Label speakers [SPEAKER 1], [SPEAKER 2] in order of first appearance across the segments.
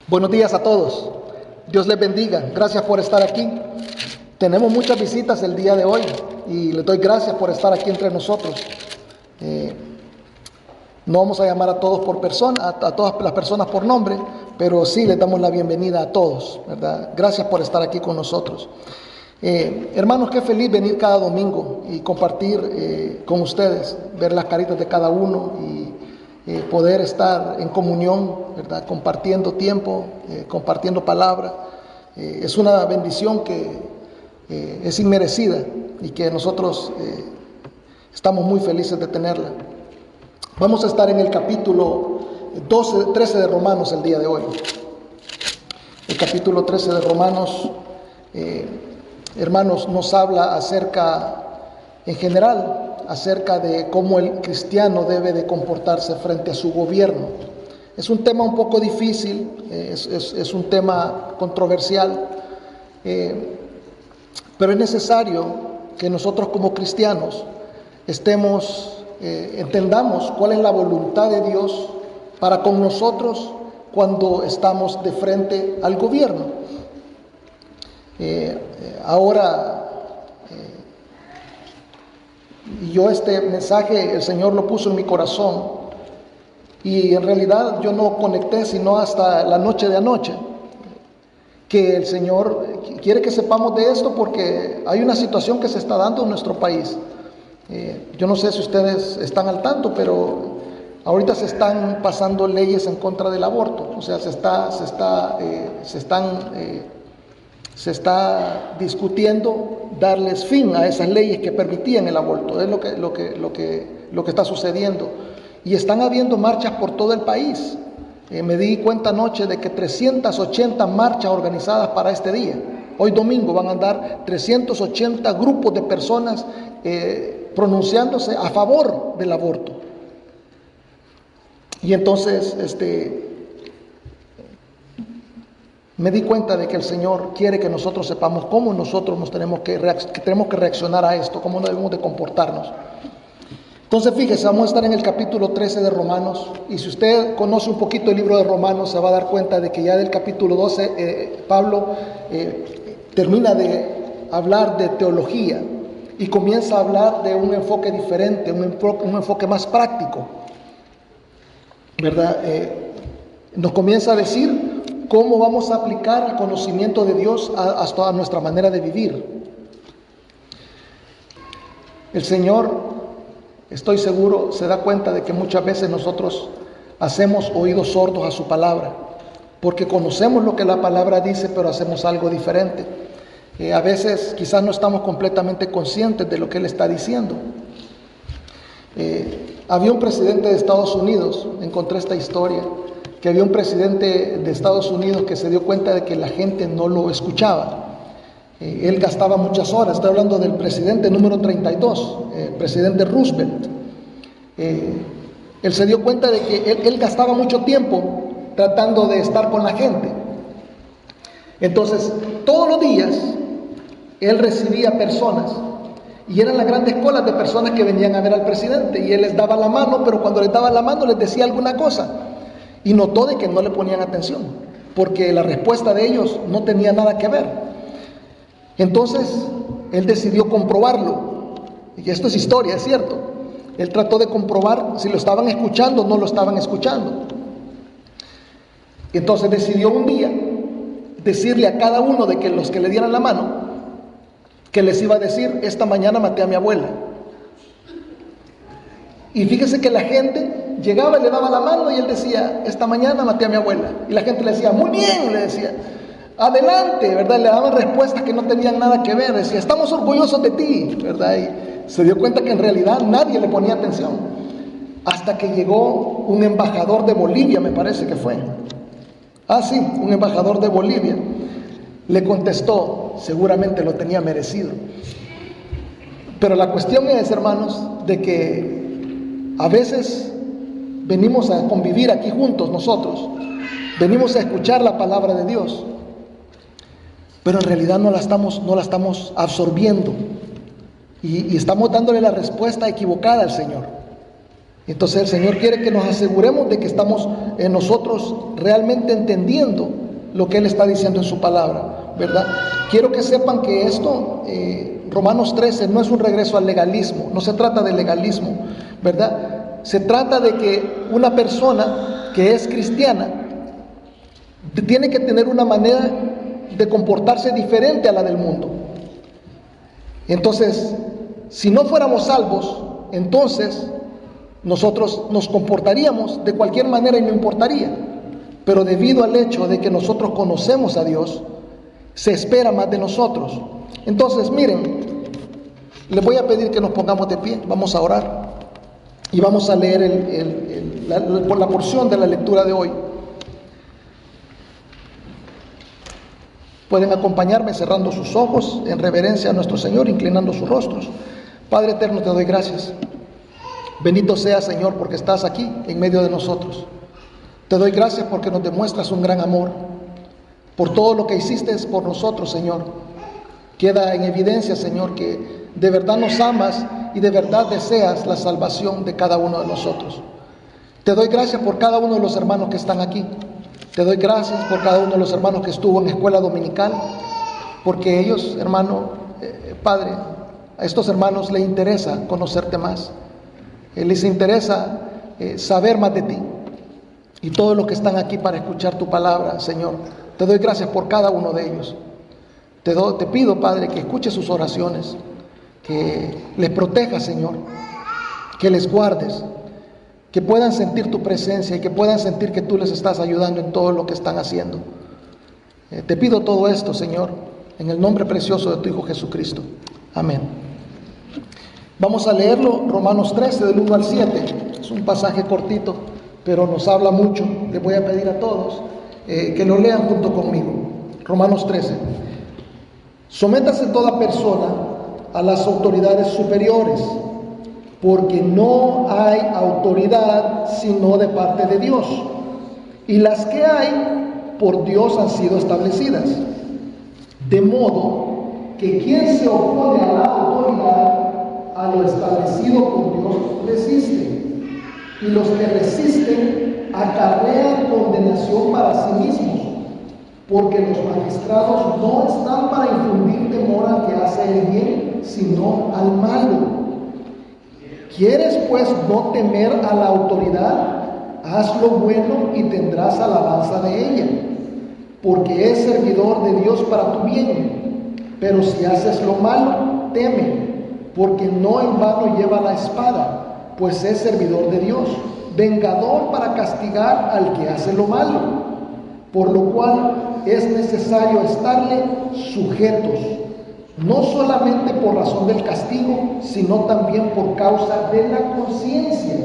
[SPEAKER 1] Buenos días a todos. Dios les bendiga. Gracias por estar aquí. Tenemos muchas visitas el día de hoy y les doy gracias por estar aquí entre nosotros. No vamos a llamar a todos por persona, a todas las personas por nombre, pero sí les damos la bienvenida a todos, ¿verdad? Gracias por estar aquí con nosotros. Hermanos, qué feliz venir cada domingo y compartir con ustedes, ver las caritas de cada uno y poder estar en comunión, ¿verdad? Compartiendo tiempo, compartiendo palabra. Es una bendición que es inmerecida y que nosotros estamos muy felices de tenerla. Vamos a estar en el capítulo 13 de Romanos el día de hoy. El capítulo 13 de Romanos, hermanos, nos habla acerca, en general, acerca de cómo el cristiano debe de comportarse frente a su gobierno. Es un tema un poco difícil, es un tema controversial, pero es necesario que nosotros como cristianos entendamos cuál es la voluntad de Dios para con nosotros cuando estamos de frente al gobierno. Yo este mensaje el Señor lo puso en mi corazón y en realidad yo no conecté sino hasta la noche de anoche, que el Señor quiere que sepamos de esto porque hay una situación que se está dando en nuestro país. Yo no sé si ustedes están al tanto, pero ahorita se están pasando leyes en contra del aborto. O sea, se está discutiendo darles fin a esas leyes que permitían el aborto. Es lo que está sucediendo. Y están habiendo marchas por todo el país. Me di cuenta anoche de que 380 marchas organizadas para este día. Hoy domingo van a andar 380 grupos de personas pronunciándose a favor del aborto. Y entonces me di cuenta de que el Señor quiere que nosotros sepamos cómo nosotros tenemos que reaccionar a esto, cómo debemos de comportarnos. Entonces fíjese, vamos a estar en el capítulo 13 de Romanos, y si usted conoce un poquito el libro de Romanos, se va a dar cuenta de que ya del capítulo 12 Pablo termina de hablar de teología y comienza a hablar de un enfoque diferente, un enfoque más práctico, ¿verdad? Nos comienza a decir cómo vamos a aplicar el conocimiento de Dios a nuestra manera de vivir. El Señor, estoy seguro, se da cuenta de que muchas veces nosotros hacemos oídos sordos a su palabra, porque conocemos lo que la palabra dice, pero hacemos algo diferente. A veces quizás no estamos completamente conscientes de lo que Él está diciendo. Había un presidente de Estados Unidos, encontré esta historia, que había un presidente de Estados Unidos que se dio cuenta de que la gente no lo escuchaba. Él gastaba muchas horas, estoy hablando del presidente número 32, presidente Roosevelt. Él se dio cuenta de que él gastaba mucho tiempo tratando de estar con la gente. Entonces, todos los días, él recibía personas, y eran las grandes colas de personas que venían a ver al presidente, y él les daba la mano, pero cuando les daba la mano les decía alguna cosa, y notó de que no le ponían atención, porque la respuesta de ellos no tenía nada que ver. Entonces, él decidió comprobarlo, y esto es historia, es cierto. Él trató de comprobar si lo estaban escuchando o no lo estaban escuchando. Entonces decidió un día decirle a cada uno de que los que le dieran la mano, que les iba a decir: esta mañana maté a mi abuela. Y fíjese que la gente llegaba y le daba la mano y él decía: esta mañana maté a mi abuela. Y la gente le decía: muy bien, le decía, adelante, ¿verdad? Le daban respuestas que no tenían nada que ver. Decía: estamos orgullosos de ti, ¿verdad? Y se dio cuenta que en realidad nadie le ponía atención. Hasta que llegó un embajador de Bolivia, me parece que fue. Sí, un embajador de Bolivia. Le contestó, seguramente lo tenía merecido. Pero la cuestión es, hermanos, de que a veces venimos a convivir aquí juntos nosotros, venimos a escuchar la palabra de Dios, pero en realidad no la estamos absorbiendo y estamos dándole la respuesta equivocada al Señor. Entonces el Señor quiere que nos aseguremos de que estamos nosotros realmente entendiendo lo que Él está diciendo en su palabra, ¿verdad? Quiero que sepan que esto, Romanos 13, no es un regreso al legalismo, no se trata de legalismo, ¿verdad? Se trata de que una persona que es cristiana tiene que tener una manera de comportarse diferente a la del mundo. Entonces, si no fuéramos salvos, entonces nosotros nos comportaríamos de cualquier manera y no importaría. Pero debido al hecho de que nosotros conocemos a Dios, se espera más de nosotros. Entonces, miren, les voy a pedir que nos pongamos de pie, vamos a orar y vamos a leer la porción de la lectura de hoy. Pueden acompañarme cerrando sus ojos en reverencia a nuestro Señor, inclinando sus rostros. Padre eterno, te doy gracias. Bendito sea, Señor, porque estás aquí en medio de nosotros. Te doy gracias porque nos demuestras un gran amor. Por todo lo que hiciste por nosotros, Señor. Queda en evidencia, Señor, que de verdad nos amas y de verdad deseas la salvación de cada uno de nosotros. Te doy gracias por cada uno de los hermanos que están aquí. Te doy gracias por cada uno de los hermanos que estuvo en escuela dominical, porque ellos, hermano, Padre, a estos hermanos les interesa conocerte más. Les interesa saber más de ti. Y todos los que están aquí para escuchar tu palabra, Señor, te doy gracias por cada uno de ellos. Te pido, Padre, que escuches sus oraciones, que les protejas, Señor, que les guardes, que puedan sentir tu presencia y que puedan sentir que tú les estás ayudando en todo lo que están haciendo. Te pido todo esto, Señor, en el nombre precioso de tu Hijo Jesucristo. Amén. Vamos a leerlo, Romanos 13, del 1 al 7. Es un pasaje cortito, pero nos habla mucho. Les voy a pedir a todos que lo lean junto conmigo. Romanos 13. Sométase toda persona a las autoridades superiores, porque no hay autoridad sino de parte de Dios, y las que hay por Dios han sido establecidas. De modo que quien se opone a la autoridad, a lo establecido por Dios, resiste, y los que resisten acarrean condenación para sí mismos, porque los magistrados no están para infundir temor al que hace el bien, sino al malo. ¿Quieres pues no temer a la autoridad? Haz lo bueno y tendrás alabanza de ella, porque es servidor de Dios para tu bien. Pero si haces lo malo, teme, porque no en vano lleva la espada, pues es servidor de Dios, vengador para castigar al que hace lo malo, por lo cual es necesario estarle sujetos, no solamente por razón del castigo, sino también por causa de la conciencia.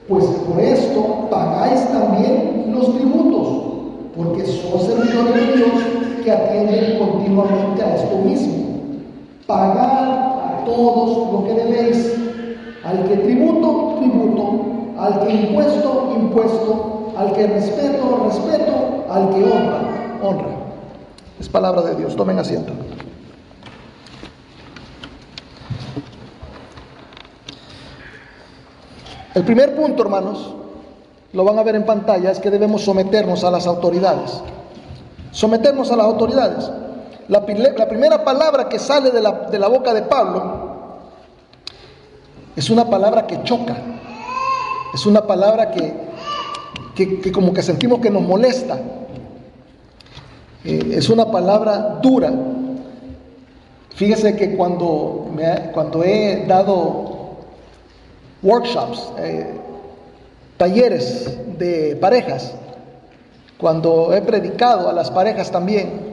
[SPEAKER 1] Pues por esto pagáis también los tributos, porque sois servidores de Dios que atienden continuamente a esto mismo. Pagad a todos lo que debéis, al que tributo, tributo, al que impuesto, impuesto, al que respeto, respeto, al que honra, honra. Es palabra de Dios. Tomen asiento. El primer punto, hermanos, lo van a ver en pantalla, es que debemos someternos a las autoridades. Someternos a las autoridades. La primera palabra que sale de la boca de Pablo es una palabra que choca. Es una palabra que como que sentimos que nos molesta. Es una palabra dura. Fíjese que cuando he dado workshops, talleres de parejas, cuando he predicado a las parejas también,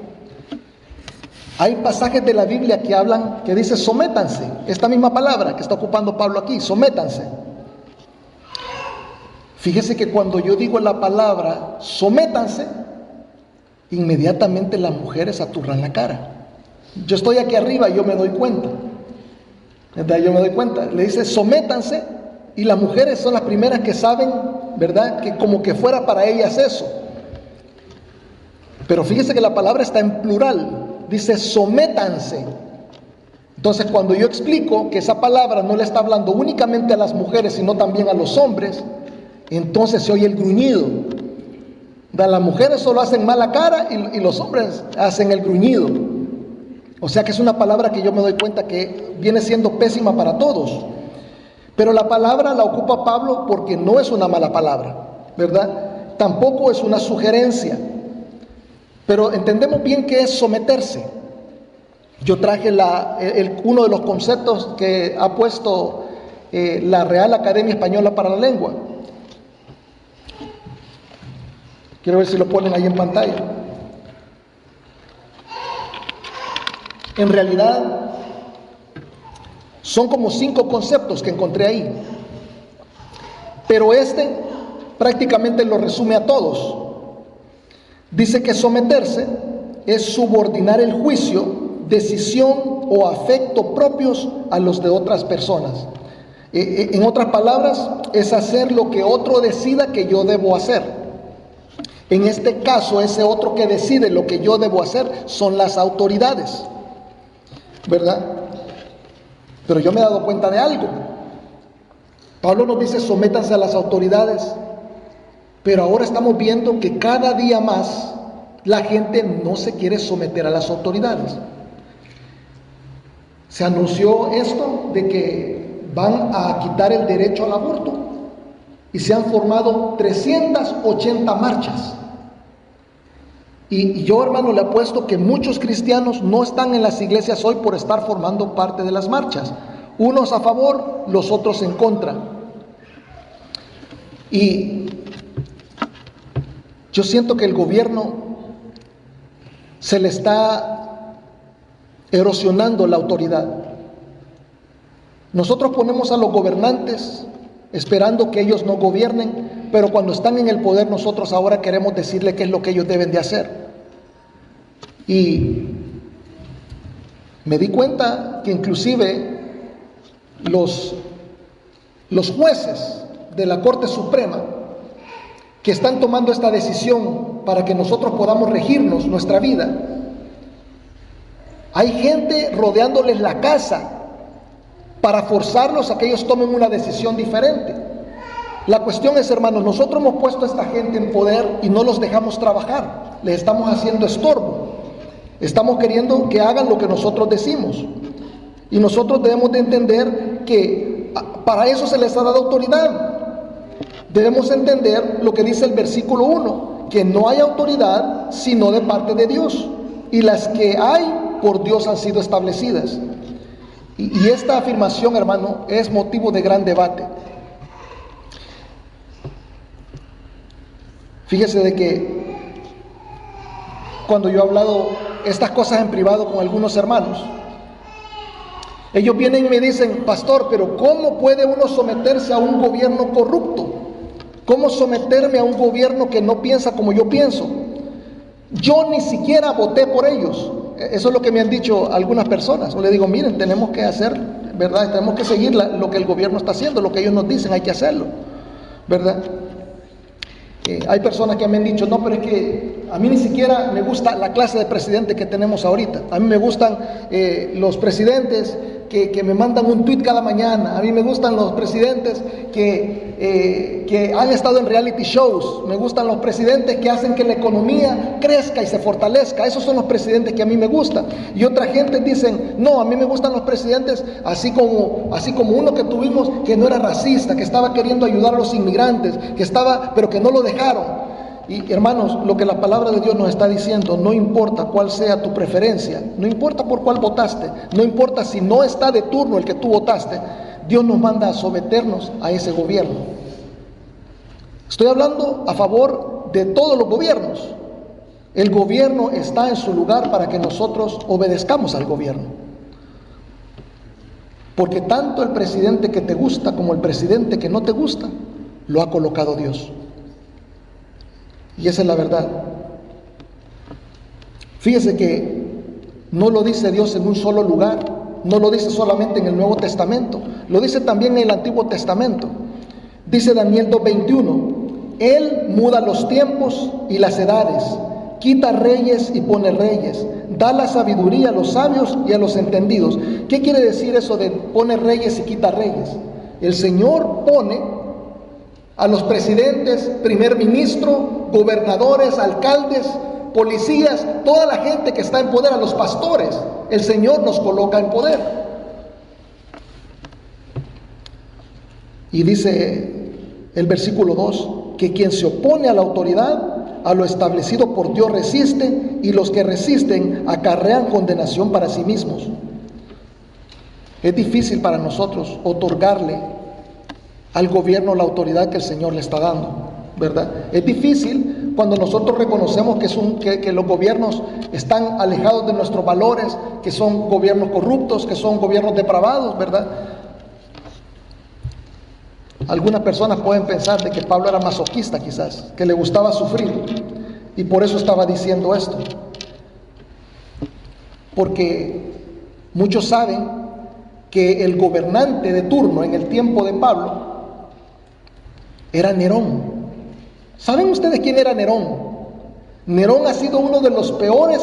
[SPEAKER 1] hay pasajes de la Biblia que hablan, que dice sométanse, esta misma palabra que está ocupando Pablo aquí, sométanse. Fíjese que cuando yo digo la palabra sométanse, inmediatamente las mujeres aturran la cara. Yo estoy aquí arriba y yo me doy cuenta, ¿verdad? Yo me doy cuenta, le dice sométanse, y las mujeres son las primeras que saben, ¿verdad?, que como que fuera para ellas eso. Pero fíjese que la palabra está en plural, dice sométanse. Entonces, cuando yo explico que esa palabra no le está hablando únicamente a las mujeres, sino también a los hombres, entonces se oye el gruñido. Las mujeres solo hacen mala cara y los hombres hacen el gruñido. O sea que es una palabra que yo me doy cuenta que viene siendo pésima para todos. Pero la palabra la ocupa Pablo porque no es una mala palabra, ¿verdad? Tampoco es una sugerencia. Pero entendemos bien qué es someterse. Yo traje uno de los conceptos que ha puesto la Real Academia Española para la Lengua. Quiero ver si lo ponen ahí en pantalla. En realidad, son como 5 conceptos que encontré ahí. Pero este prácticamente lo resume a todos. Dice que someterse es subordinar el juicio, decisión o afecto propios a los de otras personas. En otras palabras, es hacer lo que otro decida que yo debo hacer. En este caso, ese otro que decide lo que yo debo hacer son las autoridades, ¿verdad? Pero yo me he dado cuenta de algo. Pablo nos dice: sométanse a las autoridades. Pero ahora estamos viendo que cada día más la gente no se quiere someter a las autoridades. Se anunció esto de que van a quitar el derecho al aborto y se han formado 380 marchas. Y yo, hermano, le apuesto que muchos cristianos no están en las iglesias hoy por estar formando parte de las marchas. Unos a favor, los otros en contra. Y yo siento que el gobierno se le está erosionando la autoridad. Nosotros ponemos a los gobernantes esperando que ellos no gobiernen, pero cuando están en el poder nosotros ahora queremos decirle qué es lo que ellos deben de hacer. Y me di cuenta que inclusive los jueces de la Corte Suprema que están tomando esta decisión para que nosotros podamos regirnos nuestra vida, hay gente rodeándoles la casa para forzarlos a que ellos tomen una decisión diferente. La cuestión es, hermanos, nosotros hemos puesto a esta gente en poder y no los dejamos trabajar, les estamos haciendo estorbo, estamos queriendo que hagan lo que nosotros decimos, y nosotros debemos de entender que para eso se les ha dado autoridad. Debemos entender lo que dice el versículo 1, que no hay autoridad sino de parte de Dios, y las que hay por Dios han sido establecidas. Y esta afirmación, hermano, es motivo de gran debate. Fíjese de que cuando yo he hablado estas cosas en privado con algunos hermanos, ellos vienen y me dicen: pastor, pero ¿cómo puede uno someterse a un gobierno corrupto? ¿Cómo someterme a un gobierno que no piensa como yo pienso? Yo ni siquiera voté por ellos. Eso es lo que me han dicho algunas personas. Yo le digo: miren, tenemos que hacer, ¿verdad? Tenemos que seguir lo que el gobierno está haciendo, lo que ellos nos dicen, hay que hacerlo, ¿verdad? Hay personas que me han dicho: no, pero es que a mí ni siquiera me gusta la clase de presidente que tenemos ahorita. A mí me gustan los presidentes que me mandan un tweet cada mañana. A mí me gustan los presidentes que han estado en reality shows. Me gustan los presidentes que hacen que la economía crezca y se fortalezca. Esos son los presidentes que a mí me gustan. Y otra gente dicen: no, a mí me gustan los presidentes así como uno que tuvimos, que no era racista, que estaba queriendo ayudar a los inmigrantes, pero que no lo dejaron. Y hermanos, lo que la palabra de Dios nos está diciendo: no importa cuál sea tu preferencia, no importa por cuál votaste, no importa si no está de turno el que tú votaste, Dios nos manda a someternos a ese gobierno. Estoy hablando a favor de todos los gobiernos. El gobierno está en su lugar para que nosotros obedezcamos al gobierno. Porque tanto el presidente que te gusta como el presidente que no te gusta, lo ha colocado Dios. Y esa es la verdad. Fíjese que no lo dice Dios en un solo lugar, no lo dice solamente en el Nuevo Testamento, lo dice también en el Antiguo Testamento. Dice Daniel 2:21: Él muda los tiempos y las edades, quita reyes y pone reyes, da la sabiduría a los sabios y a los entendidos. ¿Qué quiere decir eso de pone reyes y quita reyes? El Señor pone a los presidentes, primer ministro, gobernadores, alcaldes, policías, toda la gente que está en poder, a los pastores. El Señor nos coloca en poder. Y dice el versículo 2, que quien se opone a la autoridad, a lo establecido por Dios resiste, y los que resisten acarrean condenación para sí mismos. Es difícil para nosotros otorgarle al gobierno la autoridad que el Señor le está dando, ¿verdad? Es difícil cuando nosotros reconocemos que los gobiernos están alejados de nuestros valores, que son gobiernos corruptos, que son gobiernos depravados, ¿verdad? Algunas personas pueden pensar de que Pablo era masoquista quizás, que le gustaba sufrir, y por eso estaba diciendo esto. Porque muchos saben que el gobernante de turno en el tiempo de Pablo era Nerón. ¿Saben ustedes quién era Nerón? Nerón ha sido uno de los peores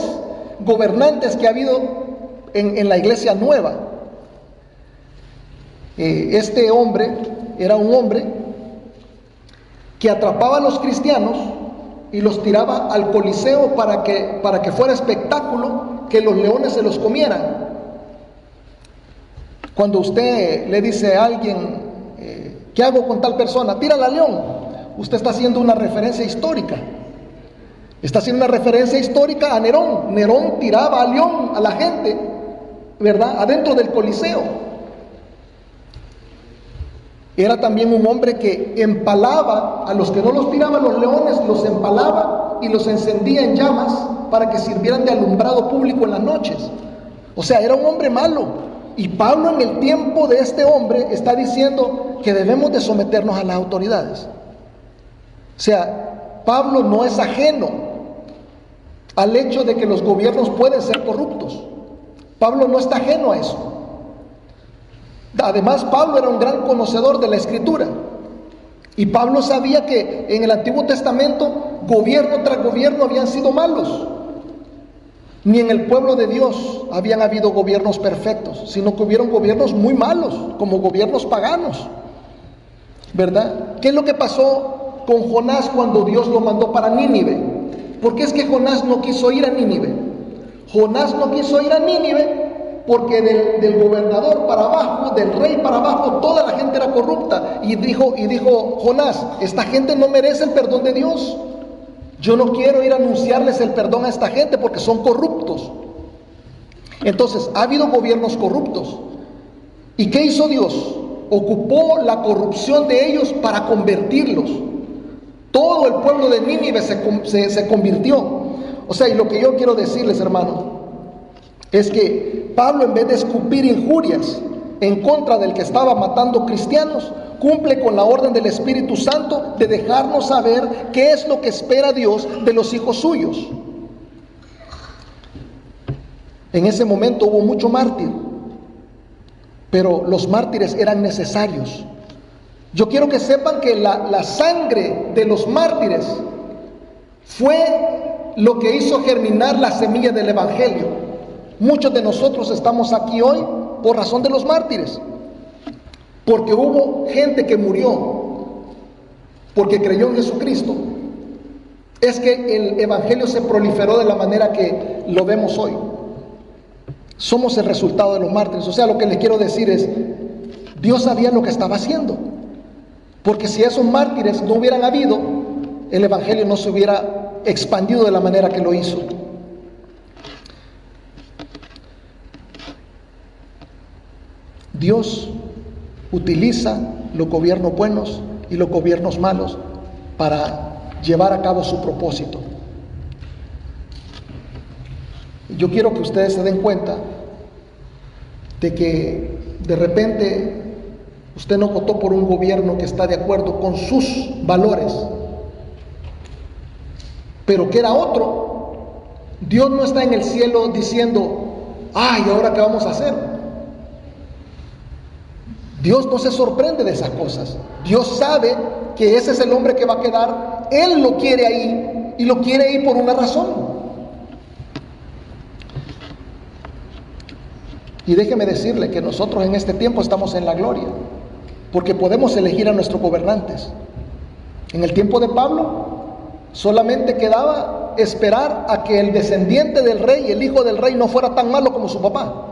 [SPEAKER 1] gobernantes que ha habido en la iglesia nueva. Este hombre era un hombre que atrapaba a los cristianos y los tiraba al Coliseo para que fuera espectáculo que los leones se los comieran. Cuando usted le dice a alguien, ¿qué hago con tal persona? Tírala al león. Usted está haciendo una referencia histórica. Está haciendo una referencia histórica a Nerón. Nerón tiraba al león, a la gente, ¿verdad? Adentro del Coliseo. Era también un hombre que empalaba a los que no los tiraban los leones, los empalaba y los encendía en llamas para que sirvieran de alumbrado público en las noches. O sea, era un hombre malo. Y Pablo, en el tiempo de este hombre, está diciendo que debemos de someternos a las autoridades. O sea, Pablo no es ajeno al hecho de que los gobiernos pueden ser corruptos. Pablo no está ajeno a eso. Además, Pablo era un gran conocedor de la Escritura. Y Pablo sabía que en el Antiguo Testamento, gobierno tras gobierno habían sido malos. Ni en el pueblo de Dios habían habido gobiernos perfectos, sino que hubieron gobiernos muy malos, como gobiernos paganos, ¿verdad? ¿Qué es lo que pasó con Jonás cuando Dios lo mandó para Nínive? ¿Por qué es que Jonás no quiso ir a Nínive? Jonás no quiso ir a Nínive porque del gobernador para abajo, del rey para abajo, toda la gente era corrupta. Y dijo Jonás, esta gente no merece el perdón de Dios. Yo no quiero ir a anunciarles el perdón a esta gente porque son corruptos. Entonces, ha habido gobiernos corruptos. ¿Y qué hizo Dios? Ocupó la corrupción de ellos para convertirlos. Todo el pueblo de Nínive se convirtió. O sea, y lo que yo quiero decirles, hermano, es que Pablo, en vez de escupir injurias en contra del que estaba matando cristianos, cumple con la orden del Espíritu Santo de dejarnos saber qué es lo que espera Dios de los hijos suyos. En ese momento hubo mucho mártir, pero los mártires eran necesarios. Yo quiero que sepan que la sangre de los mártires fue lo que hizo germinar la semilla del Evangelio. Muchos de nosotros estamos aquí hoy por razón de los mártires, porque hubo gente que murió porque creyó en Jesucristo. Es que el Evangelio se proliferó de la manera que lo vemos hoy. Somos el resultado de los mártires. O sea, lo que les quiero decir es, Dios sabía lo que estaba haciendo, porque si esos mártires no hubieran habido, el Evangelio no se hubiera expandido de la manera que lo hizo. Dios utiliza los gobiernos buenos y los gobiernos malos para llevar a cabo su propósito. Yo quiero que ustedes se den cuenta de que de repente usted no votó por un gobierno que está de acuerdo con sus valores, pero que era otro. Dios no está en el cielo diciendo, ay, ¿ahora qué vamos a hacer? Dios no se sorprende de esas cosas. Dios sabe que ese es el hombre que va a quedar. Él lo quiere ahí y lo quiere ahí por una razón. Y déjeme decirle que nosotros en este tiempo estamos en la gloria, porque podemos elegir a nuestros gobernantes. En el tiempo de Pablo solamente quedaba esperar a que el descendiente del rey, el hijo del rey, no fuera tan malo como su papá.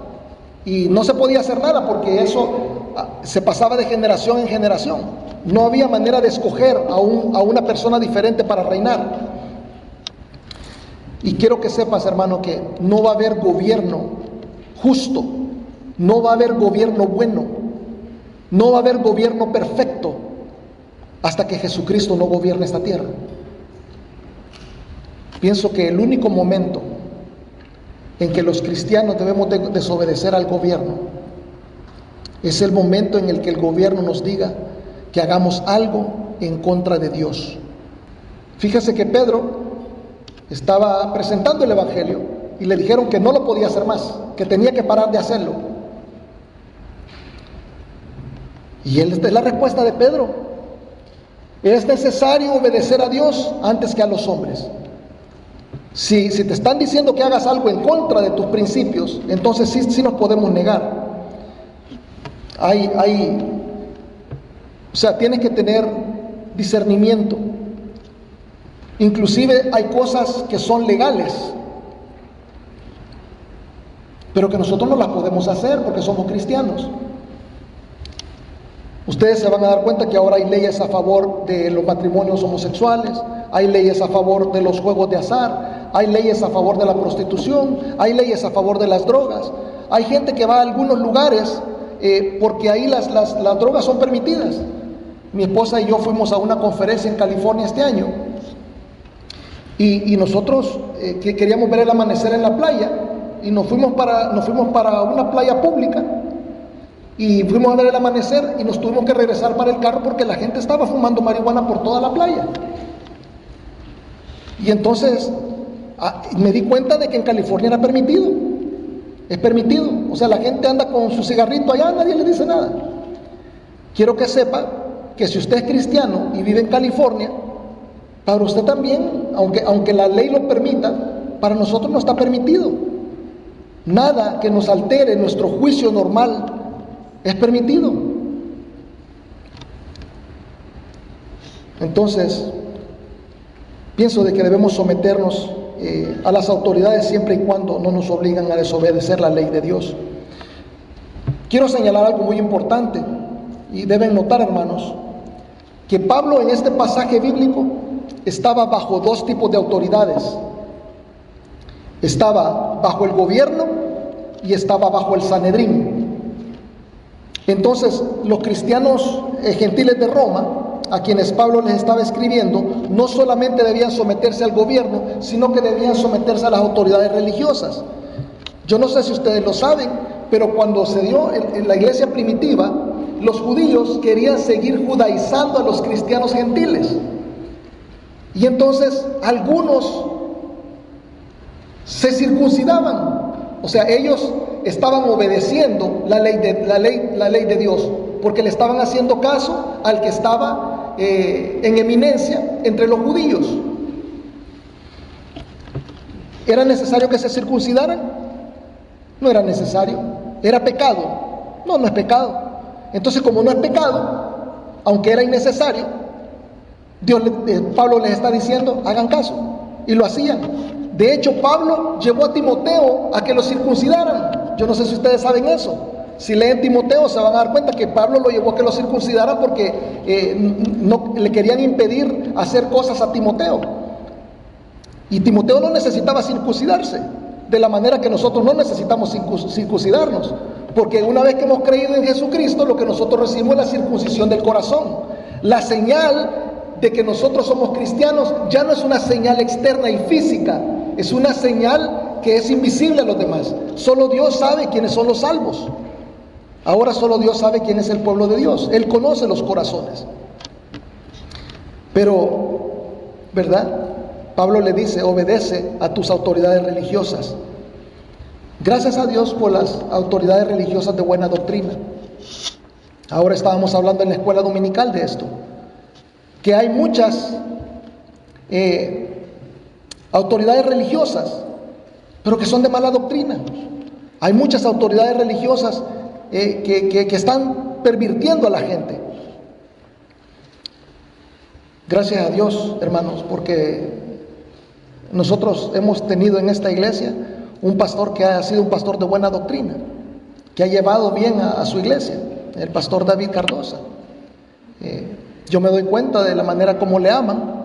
[SPEAKER 1] Y no se podía hacer nada porque eso se pasaba de generación en generación. No había manera de escoger a una persona diferente para reinar. Y quiero que sepas, hermano, que no va a haber gobierno justo, no va a haber gobierno bueno, no va a haber gobierno perfecto hasta que Jesucristo no gobierne esta tierra. Pienso que el único momento en que los cristianos debemos de desobedecer al gobierno es el momento en el que el gobierno nos diga que hagamos algo en contra de Dios. Fíjese que Pedro estaba presentando el evangelio y le dijeron que no lo podía hacer más, que tenía que parar de hacerlo. Y esta es la respuesta de Pedro: es necesario obedecer a Dios antes que a los hombres. Si te están diciendo que hagas algo en contra de tus principios, entonces sí nos podemos negar. O sea, tienes que tener discernimiento. Inclusive hay cosas que son legales, pero que nosotros no las podemos hacer porque somos cristianos. Ustedes se van a dar cuenta que ahora hay leyes a favor de los matrimonios homosexuales, hay leyes a favor de los juegos de azar, hay leyes a favor de la prostitución, hay leyes a favor de las drogas. Hay gente que va a algunos lugares porque ahí las drogas son permitidas. Mi esposa y yo fuimos a una conferencia en California este año y nosotros que queríamos ver el amanecer en la playa y nos fuimos para una playa pública. Y fuimos a ver el amanecer y nos tuvimos que regresar para el carro porque la gente estaba fumando marihuana por toda la playa. Y entonces me di cuenta de que en California era permitido. Es permitido. O sea, la gente anda con su cigarrito allá, nadie le dice nada. Quiero que sepa que si usted es cristiano y vive en California, para usted también, aunque la ley lo permita, para nosotros no está permitido. Nada que nos altere nuestro juicio normal es permitido. Entonces, pienso de que debemos someternos a las autoridades siempre y cuando no nos obligan a desobedecer la ley de Dios. Quiero señalar algo muy importante y deben notar, hermanos, que Pablo en este pasaje bíblico estaba bajo dos tipos de autoridades. Estaba bajo el gobierno y estaba bajo el Sanedrín. Entonces, los cristianos gentiles de Roma, a quienes Pablo les estaba escribiendo, no solamente debían someterse al gobierno, sino que debían someterse a las autoridades religiosas. Yo no sé si ustedes lo saben, pero cuando se dio en la iglesia primitiva, los judíos querían seguir judaizando a los cristianos gentiles. Y entonces algunos se circuncidaban. O sea, ellos estaban obedeciendo la ley de Dios, porque le estaban haciendo caso al que estaba en eminencia entre los judíos. ¿Era necesario que se circuncidaran? No era necesario. ¿Era pecado? No, no es pecado. Entonces, como no es pecado, aunque era innecesario, Pablo les está diciendo, hagan caso. Y lo hacían. De hecho, Pablo llevó a Timoteo a que lo circuncidaran. Yo no sé si ustedes saben eso. Si leen Timoteo se van a dar cuenta que Pablo lo llevó a que lo circuncidaran porque no le querían impedir hacer cosas a Timoteo. Y Timoteo no necesitaba circuncidarse, de la manera que nosotros no necesitamos circuncidarnos. Porque una vez que hemos creído en Jesucristo, lo que nosotros recibimos es la circuncisión del corazón. La señal de que nosotros somos cristianos ya no es una señal externa y física, es una señal que es invisible a los demás. Solo Dios sabe quiénes son los salvos. Ahora solo Dios sabe quién es el pueblo de Dios. Él conoce los corazones. Pero, ¿verdad? Pablo le dice, obedece a tus autoridades religiosas. Gracias a Dios por las autoridades religiosas de buena doctrina. Ahora estábamos hablando en la escuela dominical de esto, que hay muchas autoridades religiosas, pero que son de mala doctrina. Hay muchas autoridades religiosas que están pervirtiendo a la gente. Gracias a Dios, hermanos, porque nosotros hemos tenido en esta iglesia un pastor que ha sido un pastor de buena doctrina, que ha llevado bien a su iglesia, el pastor David Cardosa. Yo me doy cuenta de la manera como le aman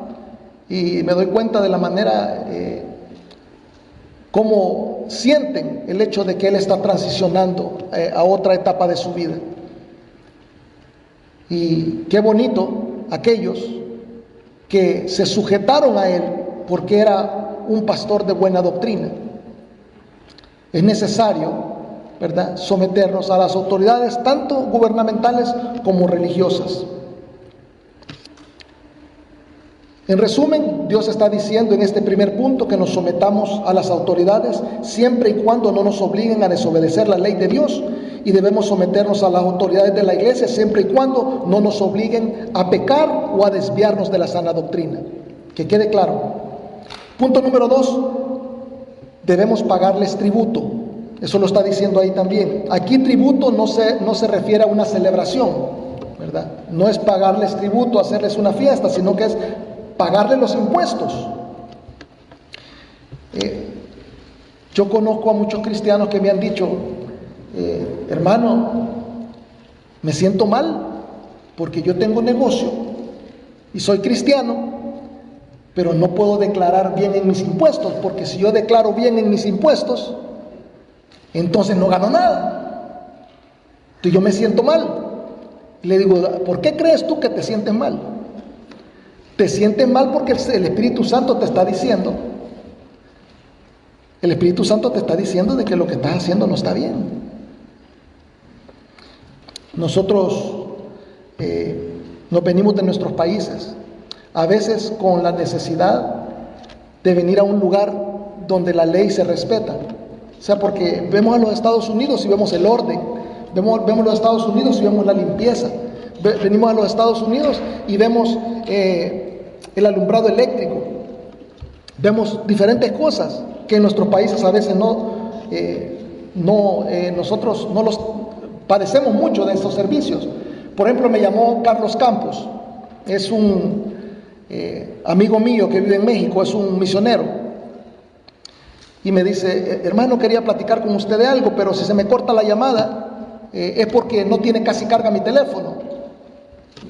[SPEAKER 1] y me doy cuenta de la manera como sienten el hecho de que él está transicionando a otra etapa de su vida. Y qué bonito aquellos que se sujetaron a él porque era un pastor de buena doctrina. Es necesario, ¿verdad?, someternos a las autoridades tanto gubernamentales como religiosas. En resumen, Dios está diciendo en este primer punto que nos sometamos a las autoridades siempre y cuando no nos obliguen a desobedecer la ley de Dios, y debemos someternos a las autoridades de la iglesia siempre y cuando no nos obliguen a pecar o a desviarnos de la sana doctrina. Que quede claro. Punto número 2, debemos pagarles tributo. Eso lo está diciendo ahí también. Aquí tributo no se refiere a una celebración, ¿verdad? No es pagarles tributo, hacerles una fiesta, sino que es pagarle los impuestos. Yo conozco a muchos cristianos que me han dicho, hermano, me siento mal porque yo tengo negocio y soy cristiano, pero no puedo declarar bien en mis impuestos, porque si yo declaro bien en mis impuestos, entonces no gano nada. Entonces yo me siento mal. Le digo, ¿por qué crees tú que te sientes mal? Te sientes mal porque el Espíritu Santo te está diciendo. El Espíritu Santo te está diciendo de que lo que estás haciendo no está bien. Nosotros nos venimos de nuestros países, a veces con la necesidad de venir a un lugar donde la ley se respeta. O sea, porque vemos a los Estados Unidos y vemos el orden, vemos a los Estados Unidos y vemos la limpieza, venimos a los Estados Unidos y vemos el alumbrado eléctrico, vemos diferentes cosas que en nuestros países a veces nosotros no los padecemos mucho de estos servicios. Por ejemplo, me llamó Carlos Campos, es un amigo mío que vive en México, es un misionero, y me dice, hermano, quería platicar con usted de algo, pero si se me corta la llamada es porque no tiene casi carga mi teléfono.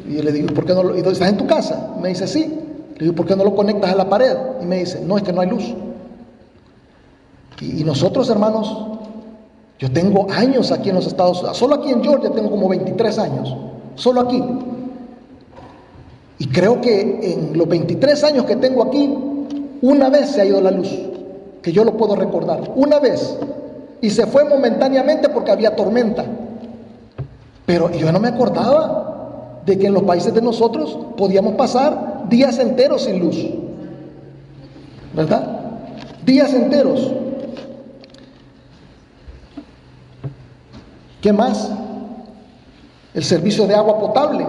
[SPEAKER 1] Y yo le digo, ¿por qué no y estás en tu casa? Me dice, sí. Le digo, ¿por qué no lo conectas a la pared? Y me dice, no, es que no hay luz. Y nosotros, hermanos, yo tengo años aquí en los Estados Unidos, solo aquí en Georgia tengo como 23 años, solo aquí. Y creo que en los 23 años que tengo aquí, una vez se ha ido la luz, que yo lo puedo recordar, una vez. Y se fue momentáneamente porque había tormenta. Pero yo no me acordaba de que en los países de nosotros podíamos pasar días enteros sin luz, ¿verdad? Días enteros. ¿Qué más? El servicio de agua potable.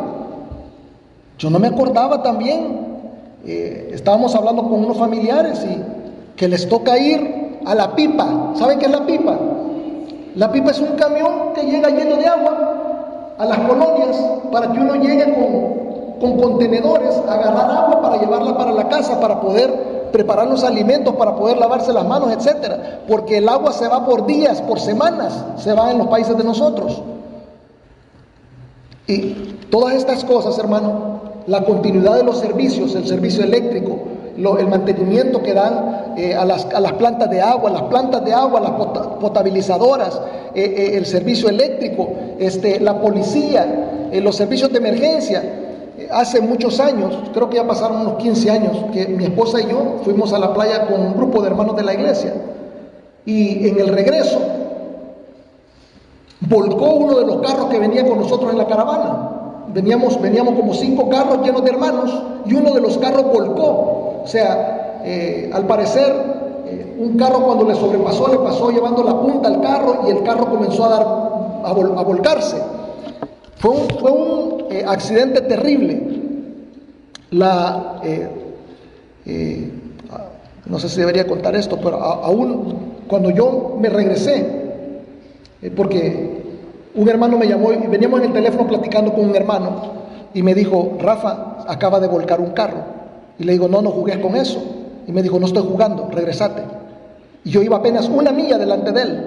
[SPEAKER 1] Yo no me acordaba también. Estábamos hablando con unos familiares y que les toca ir a la pipa. ¿Saben qué es la pipa? La pipa es un camión que llega lleno de agua a las colonias para que uno llegue con contenedores a agarrar agua para llevarla para la casa, para poder preparar los alimentos, para poder lavarse las manos, etcétera. Porque el agua se va por días, por semanas, se va en los países de nosotros. Y todas estas cosas, hermano, la continuidad de los servicios, el servicio eléctrico, el mantenimiento que dan a las plantas de agua, las potabilizadoras, el servicio eléctrico, la policía, los servicios de emergencia. Hace muchos años, creo que ya pasaron unos 15 años, que mi esposa y yo fuimos a la playa con un grupo de hermanos de la iglesia. Y en el regreso, volcó uno de los carros que venía con nosotros en la caravana. Veníamos como 5 carros llenos de hermanos y uno de los carros volcó. O sea, al parecer, un carro cuando le sobrepasó, le pasó llevando la punta al carro y el carro comenzó a volcarse. Fue un accidente terrible. No sé si debería contar esto, pero aún cuando yo me regresé, Porque un hermano me llamó y veníamos en el teléfono platicando con un hermano y me dijo: Rafa, acaba de volcar un carro. Y le digo: no, no jugues con eso. Y me dijo: no estoy jugando, regresate. Y yo iba apenas 1 milla delante de él.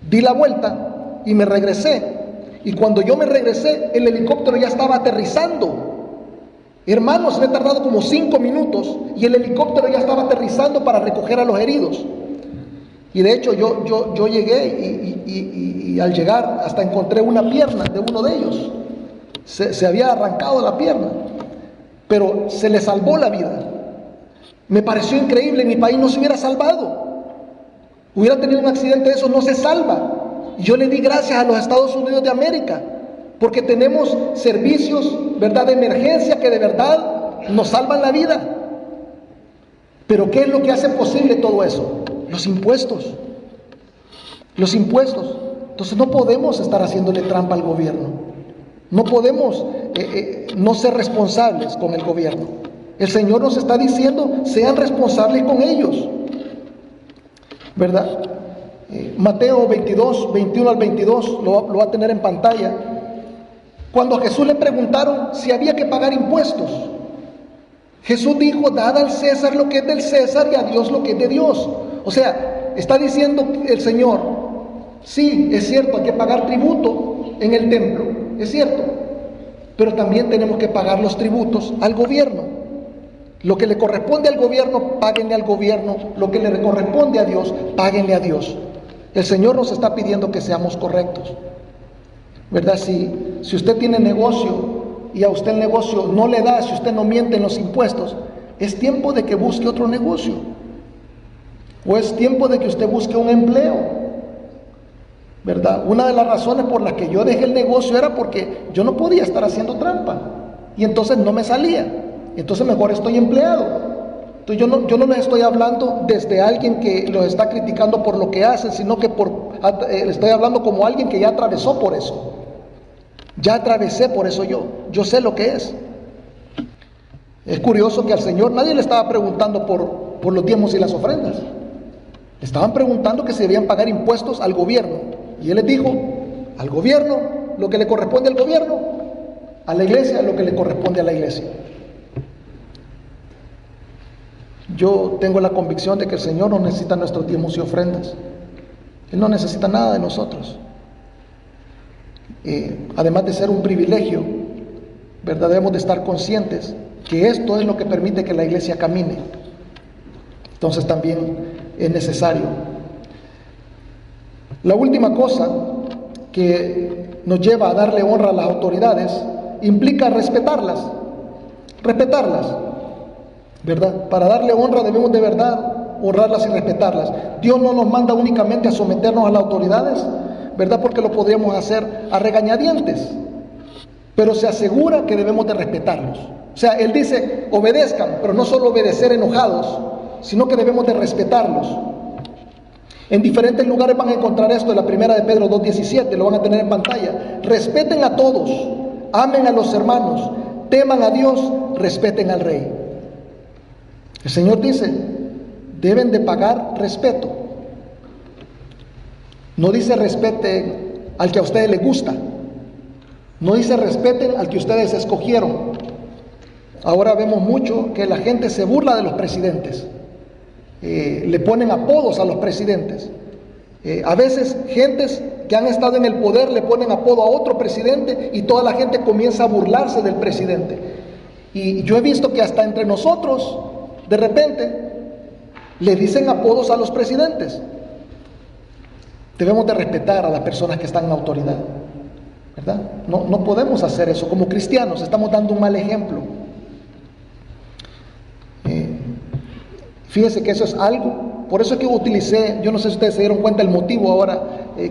[SPEAKER 1] Di la vuelta y me regresé. Y cuando yo me regresé, el helicóptero ya estaba aterrizando. Hermanos, me he tardado como 5 minutos y el helicóptero ya estaba aterrizando para recoger a los heridos. Y de hecho yo llegué y al llegar hasta encontré una pierna de uno de ellos. Se había arrancado la pierna, pero se le salvó la vida. Me pareció increíble, en mi país no se hubiera salvado. Hubiera tenido un accidente de esos, no se salva. Y yo le di gracias a los Estados Unidos de América, porque tenemos servicios, ¿verdad?, de emergencia que de verdad nos salvan la vida. Pero ¿qué es lo que hace posible todo eso? Los impuestos. Los impuestos. Entonces no podemos estar haciéndole trampa al gobierno. No podemos no ser responsables con el gobierno. El Señor nos está diciendo: sean responsables con ellos, ¿verdad? Mateo 22, 21 al 22, lo va a tener en pantalla. Cuando a Jesús le preguntaron si había que pagar impuestos, Jesús dijo: dad al César lo que es del César y a Dios lo que es de Dios. O sea, está diciendo el Señor: sí, es cierto, hay que pagar tributo en el templo, es cierto, pero también tenemos que pagar los tributos al gobierno. Lo que le corresponde al gobierno, páguenle al gobierno. Lo que le corresponde a Dios, páguenle a Dios. El Señor nos está pidiendo que seamos correctos, ¿verdad? Si usted tiene negocio y a usted el negocio no le da, si usted no miente en los impuestos, es tiempo de que busque otro negocio. O es tiempo de que usted busque un empleo, ¿verdad? Una de las razones por las que yo dejé el negocio era porque yo no podía estar haciendo trampa. Y entonces no me salía. Entonces mejor estoy empleado. Entonces yo no les estoy hablando desde alguien que los está criticando por lo que hacen, sino que le estoy hablando como alguien que ya atravesó por eso. Ya atravesé por eso yo sé lo que es. Es curioso que al Señor nadie le estaba preguntando por los diezmos y las ofrendas. Le estaban preguntando que se debían pagar impuestos al gobierno. Y Él les dijo: al gobierno lo que le corresponde al gobierno, a la iglesia lo que le corresponde a la iglesia. Yo tengo la convicción de que el Señor no necesita nuestros diezmos y ofrendas. Él no necesita nada de nosotros. Además de ser un privilegio, ¿verdad?, debemos de estar conscientes que esto es lo que permite que la iglesia camine. Entonces también es necesario. La última cosa que nos lleva a darle honra a las autoridades implica respetarlas, ¿verdad? Para darle honra debemos de verdad honrarlas y respetarlas. Dios no nos manda únicamente a someternos a las autoridades, ¿verdad?, porque lo podríamos hacer a regañadientes, pero se asegura que debemos de respetarlos. O sea, Él dice: obedezcan, pero no solo obedecer enojados, sino que debemos de respetarlos. En diferentes lugares van a encontrar esto. En la primera de Pedro 2:17, lo van a tener en pantalla. Respeten a todos, amen a los hermanos, teman a Dios, respeten al Rey. El Señor dice: deben de pagar respeto. No dice respeten al que a ustedes les gusta. No dice respeten al que ustedes escogieron. Ahora vemos mucho que la gente se burla de los presidentes. Le ponen apodos a los presidentes. A veces gentes que han estado en el poder le ponen apodo a otro presidente y toda la gente comienza a burlarse del presidente. Y yo he visto que hasta entre nosotros, de repente, le dicen apodos a los presidentes. Debemos de respetar a las personas que están en autoridad, ¿verdad? No podemos hacer eso. Como cristianos estamos dando un mal ejemplo. Fíjense que eso es algo, por eso es que utilicé, yo no sé si ustedes se dieron cuenta el motivo ahora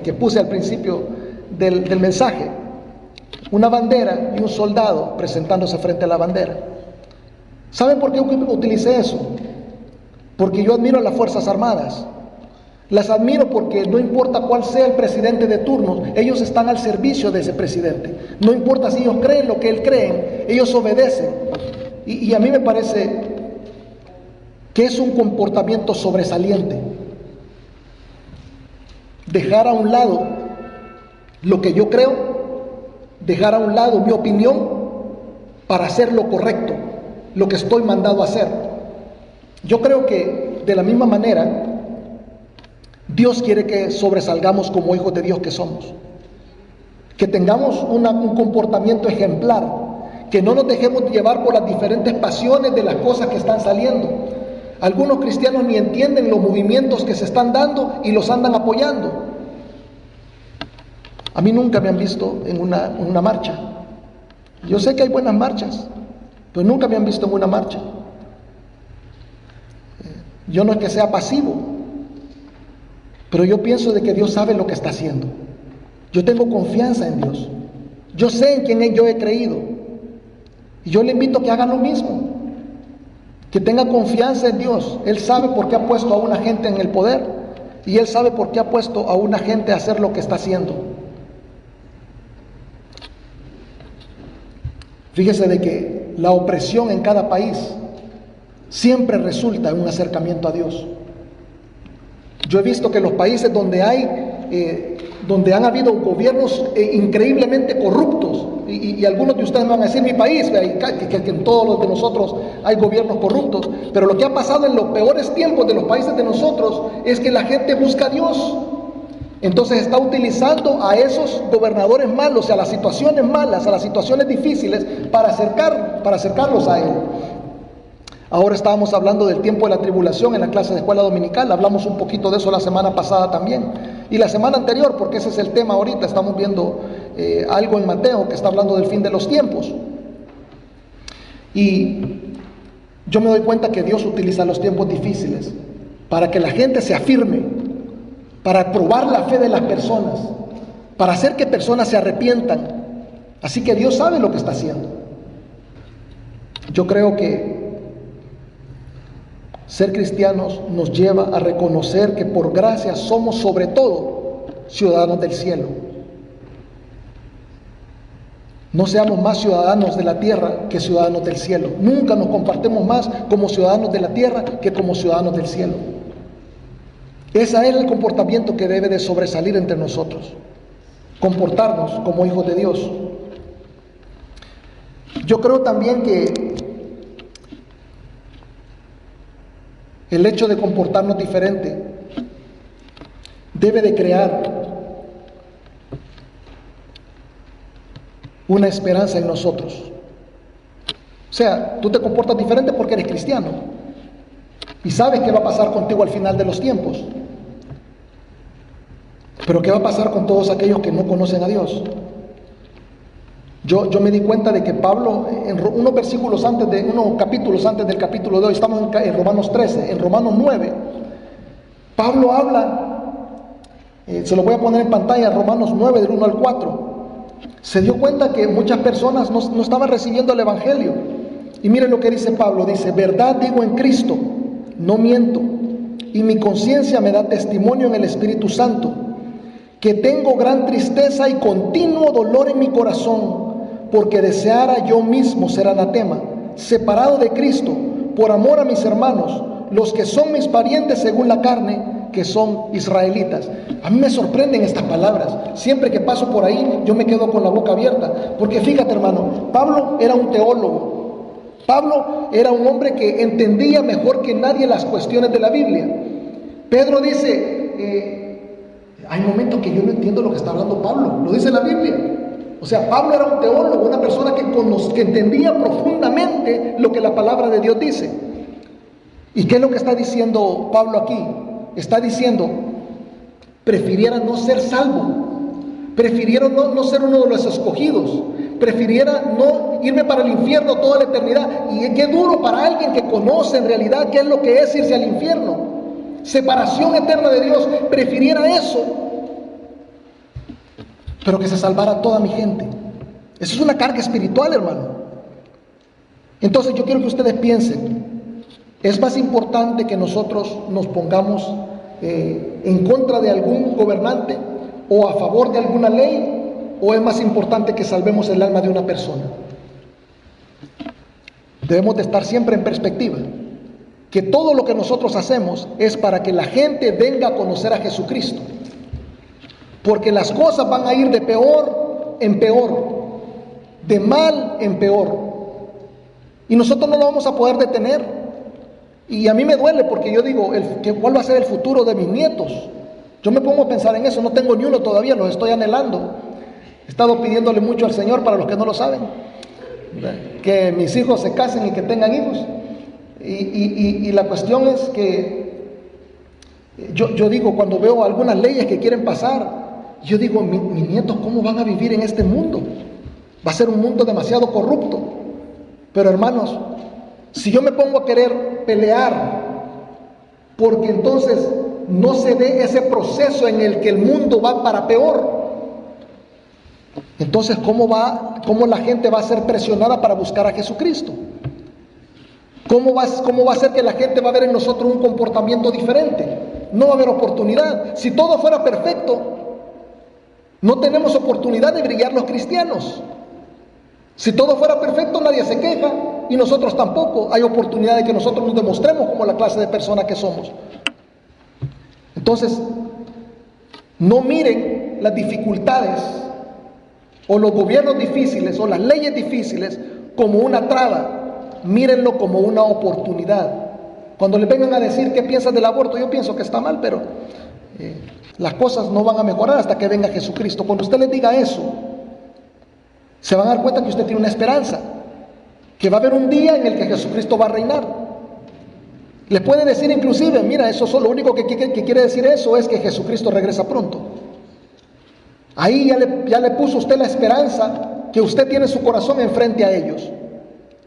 [SPEAKER 1] que puse al principio del mensaje, una bandera y un soldado presentándose frente a la bandera. ¿Saben por qué utilicé eso? Porque yo admiro a las Fuerzas Armadas. Las admiro porque no importa cuál sea el presidente de turno, ellos están al servicio de ese presidente. No importa si ellos creen lo que él creen, ellos obedecen. Y a mí me parece que es un comportamiento sobresaliente. Dejar a un lado lo que yo creo, dejar a un lado mi opinión para hacer lo correcto, lo que estoy mandado a hacer. Yo creo que de la misma manera, Dios quiere que sobresalgamos como hijos de Dios que somos, que tengamos un comportamiento ejemplar, que no nos dejemos llevar por las diferentes pasiones de las cosas que están saliendo. Algunos cristianos ni entienden los movimientos que se están dando y los andan apoyando. A mí nunca me han visto en una marcha. Yo sé que hay buenas marchas, pero nunca me han visto en una marcha. Yo no es que sea pasivo, pero yo pienso de que Dios sabe lo que está haciendo. Yo tengo confianza en Dios. Yo sé en quién yo he creído. Y yo le invito a que haga lo mismo. Que tenga confianza en Dios. Él sabe por qué ha puesto a una gente en el poder. Y Él sabe por qué ha puesto a una gente a hacer lo que está haciendo. Fíjese de que la opresión en cada país siempre resulta en un acercamiento a Dios. Yo he visto que los países donde han habido gobiernos increíblemente corruptos, y algunos de ustedes me van a decir mi país, que en todos los de nosotros hay gobiernos corruptos, pero lo que ha pasado en los peores tiempos de los países de nosotros es que la gente busca a Dios. Entonces está utilizando a esos gobernadores malos, a las situaciones malas, a las situaciones difíciles, para acercarlos a Él. Ahora estábamos hablando del tiempo de la tribulación en la clase de escuela dominical. Hablamos un poquito de eso la semana pasada también. Y la semana anterior, porque ese es el tema ahorita. Estamos viendo algo en Mateo que está hablando del fin de los tiempos. Y yo me doy cuenta que Dios utiliza los tiempos difíciles para que la gente se afirme, para probar la fe de las personas, para hacer que personas se arrepientan. Así que Dios sabe lo que está haciendo. Yo creo que ser cristianos nos lleva a reconocer que por gracia somos sobre todo ciudadanos del cielo. No seamos más ciudadanos de la tierra que ciudadanos del cielo. Nunca nos compartemos más como ciudadanos de la tierra que como ciudadanos del cielo. Ese es el comportamiento que debe de sobresalir entre nosotros. Comportarnos como hijos de Dios. Yo creo también que el hecho de comportarnos diferente debe de crear una esperanza en nosotros. O sea, tú te comportas diferente porque eres cristiano y sabes qué va a pasar contigo al final de los tiempos. Pero ¿qué va a pasar con todos aquellos que no conocen a Dios? Yo me di cuenta de que Pablo, en unos capítulos antes del capítulo de hoy, estamos en Romanos 13, en Romanos 9, Pablo habla, se lo voy a poner en pantalla, Romanos 9 del 1 al 4, se dio cuenta que muchas personas no estaban recibiendo el Evangelio. Y miren lo que dice Pablo, dice: verdad digo en Cristo, no miento, y mi conciencia me da testimonio en el Espíritu Santo, que tengo gran tristeza y continuo dolor en mi corazón, porque deseara yo mismo ser anatema, separado de Cristo, por amor a mis hermanos, los que son mis parientes según la carne, que son israelitas. A mí me sorprenden estas palabras. Siempre que paso por ahí, yo me quedo con la boca abierta, porque fíjate, hermano, Pablo era un teólogo. Pablo era un hombre que entendía mejor que nadie las cuestiones de la Biblia. Pedro dice, hay momentos que yo no entiendo lo que está hablando Pablo, lo dice la Biblia. O sea, Pablo era un teólogo, una persona que entendía profundamente lo que la palabra de Dios dice. ¿Y qué es lo que está diciendo Pablo aquí? Está diciendo, prefiriera no ser salvo, prefiriera no ser uno de los escogidos, prefiriera no irme para el infierno toda la eternidad. Y qué duro para alguien que conoce en realidad qué es lo que es irse al infierno, separación eterna de Dios. Prefiriera eso, pero que se salvara toda mi gente. Eso es una carga espiritual, hermano. Entonces yo quiero que ustedes piensen, ¿es más importante que nosotros nos pongamos en contra de algún gobernante o a favor de alguna ley, o es más importante que salvemos el alma de una persona? Debemos de estar siempre en perspectiva, que todo lo que nosotros hacemos es para que la gente venga a conocer a Jesucristo. porque las cosas van a ir de peor en peor, de mal en peor, y nosotros no lo vamos a poder detener. Y a mí me duele, porque yo digo, ¿cuál va a ser el futuro de mis nietos? Yo me pongo a pensar en eso. No tengo ni uno todavía, los estoy anhelando. He estado pidiéndole mucho al Señor, para los que no lo saben, que mis hijos se casen y que tengan hijos. Y la cuestión es que yo digo, cuando veo algunas leyes que quieren pasar, yo digo, mis nietos, ¿cómo van a vivir en este mundo? Va a ser un mundo demasiado corrupto. Pero hermanos, si yo me pongo a querer pelear porque entonces no se dé ese proceso en el que el mundo va para peor, entonces ¿cómo la gente va a ser presionada para buscar a Jesucristo? ¿Cómo va a ser que la gente va a ver en nosotros un comportamiento diferente? No va a haber oportunidad. Si todo fuera perfecto, no tenemos oportunidad de brillar los cristianos. Si todo fuera perfecto, nadie se queja, y nosotros tampoco. Hay oportunidad de que nosotros nos demostremos como la clase de persona que somos. Entonces, no miren las dificultades o los gobiernos difíciles o las leyes difíciles como una traba. Mírenlo como una oportunidad. Cuando les vengan a decir qué piensas del aborto, yo pienso que está mal, pero las cosas no van a mejorar hasta que venga Jesucristo. Cuando usted les diga eso, se van a dar cuenta que usted tiene una esperanza, que va a haber un día en el que Jesucristo va a reinar. Les puede decir inclusive, mira, eso lo único que quiere decir eso es que Jesucristo regresa pronto. Ahí ya le puso usted la esperanza que usted tiene en su corazón enfrente a ellos.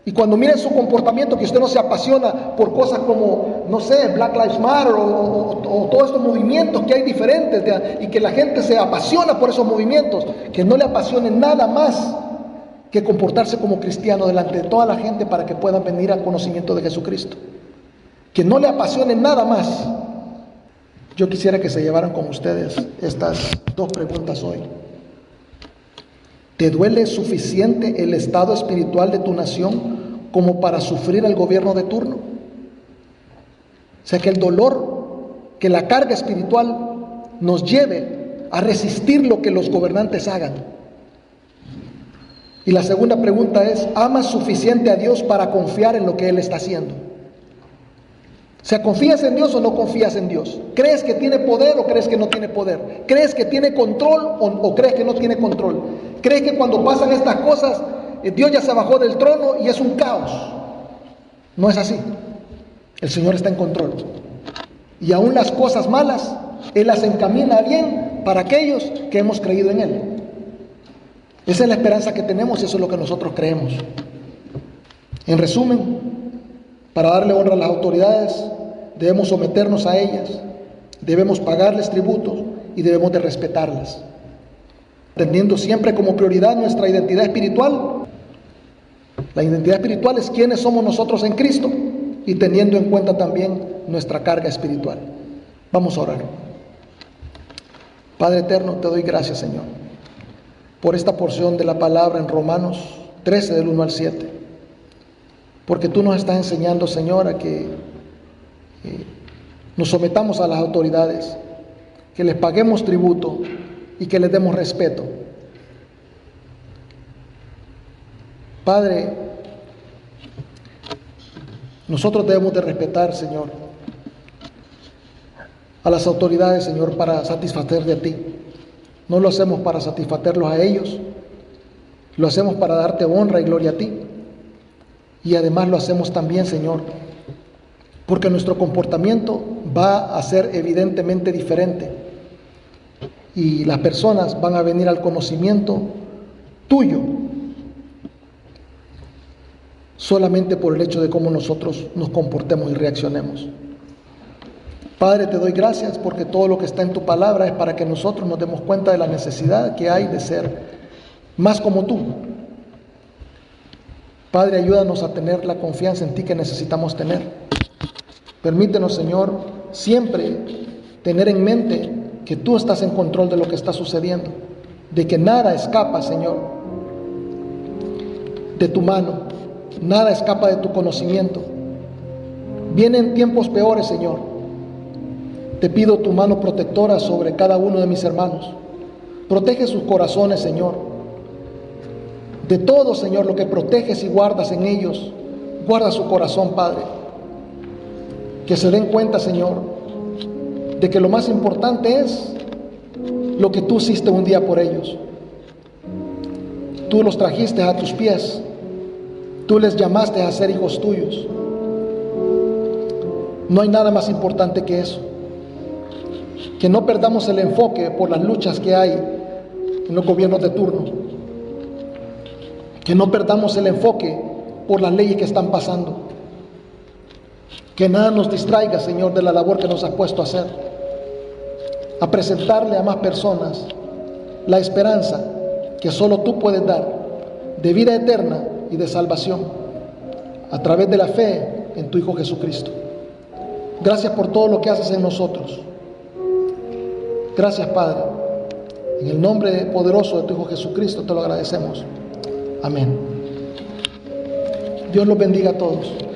[SPEAKER 1] Y cuando miren su comportamiento, que usted no se apasiona por cosas como, no sé, Black Lives Matter o todos estos movimientos que hay diferentes, y que la gente se apasiona por esos movimientos, que no le apasione nada más que comportarse como cristiano delante de toda la gente para que puedan venir al conocimiento de Jesucristo. Que no le apasione nada más. Yo quisiera que se llevaran con ustedes estas dos preguntas hoy. ¿Te duele suficiente el estado espiritual de tu nación como para sufrir el gobierno de turno? O sea, que el dolor, que la carga espiritual nos lleve a resistir lo que los gobernantes hagan. Y la segunda pregunta es, ¿amas suficiente a Dios para confiar en lo que Él está haciendo? O sea, ¿confías en Dios o no confías en Dios? ¿Crees que tiene poder o crees que no tiene poder? ¿Crees que tiene control o crees que no tiene control? ¿Crees que cuando pasan estas cosas, Dios ya se bajó del trono y es un caos? No es así. El Señor está en control. Y aún las cosas malas, Él las encamina bien para aquellos que hemos creído en Él. Esa es la esperanza que tenemos y eso es lo que nosotros creemos. En resumen, para darle honra a las autoridades, debemos someternos a ellas, debemos pagarles tributos y debemos de respetarlas, teniendo siempre como prioridad nuestra identidad espiritual. La identidad espiritual es quiénes somos nosotros en Cristo, y teniendo en cuenta también nuestra carga espiritual. Vamos a orar. Padre eterno, te doy gracias, Señor, por esta porción de la palabra en Romanos 13, del 1 al 7. Porque tú nos estás enseñando, Señor, a que nos sometamos a las autoridades, que les paguemos tributo y que les demos respeto. Padre, nosotros debemos de respetar, Señor, a las autoridades, Señor, para satisfacerte a ti. No lo hacemos para satisfacerlos a ellos, lo hacemos para darte honra y gloria a ti. Y además lo hacemos también, Señor, porque nuestro comportamiento va a ser evidentemente diferente. Y las personas van a venir al conocimiento tuyo solamente por el hecho de cómo nosotros nos comportemos y reaccionemos. Padre, te doy gracias porque todo lo que está en tu palabra es para que nosotros nos demos cuenta de la necesidad que hay de ser más como tú. Padre, ayúdanos a tener la confianza en ti que necesitamos tener. Permítenos, Señor, siempre tener en mente que tú estás en control de lo que está sucediendo, de que nada escapa, Señor, de tu mano, nada escapa de tu conocimiento. Vienen tiempos peores, Señor. Te pido tu mano protectora sobre cada uno de mis hermanos. Protege sus corazones, Señor. De todo, Señor, lo que proteges y guardas en ellos, guarda su corazón, Padre. Que se den cuenta, Señor, de que lo más importante es lo que tú hiciste un día por ellos. Tú los trajiste a tus pies. Tú les llamaste a ser hijos tuyos. No hay nada más importante que eso. Que no perdamos el enfoque por las luchas que hay en los gobiernos de turno. Que no perdamos el enfoque por las leyes que están pasando. Que nada nos distraiga, Señor, de la labor que nos has puesto a hacer. A presentarle a más personas la esperanza que solo tú puedes dar, de vida eterna y de salvación, a través de la fe en tu Hijo Jesucristo. Gracias por todo lo que haces en nosotros. Gracias, Padre. En el nombre poderoso de tu Hijo Jesucristo te lo agradecemos. Amén. Dios los bendiga a todos.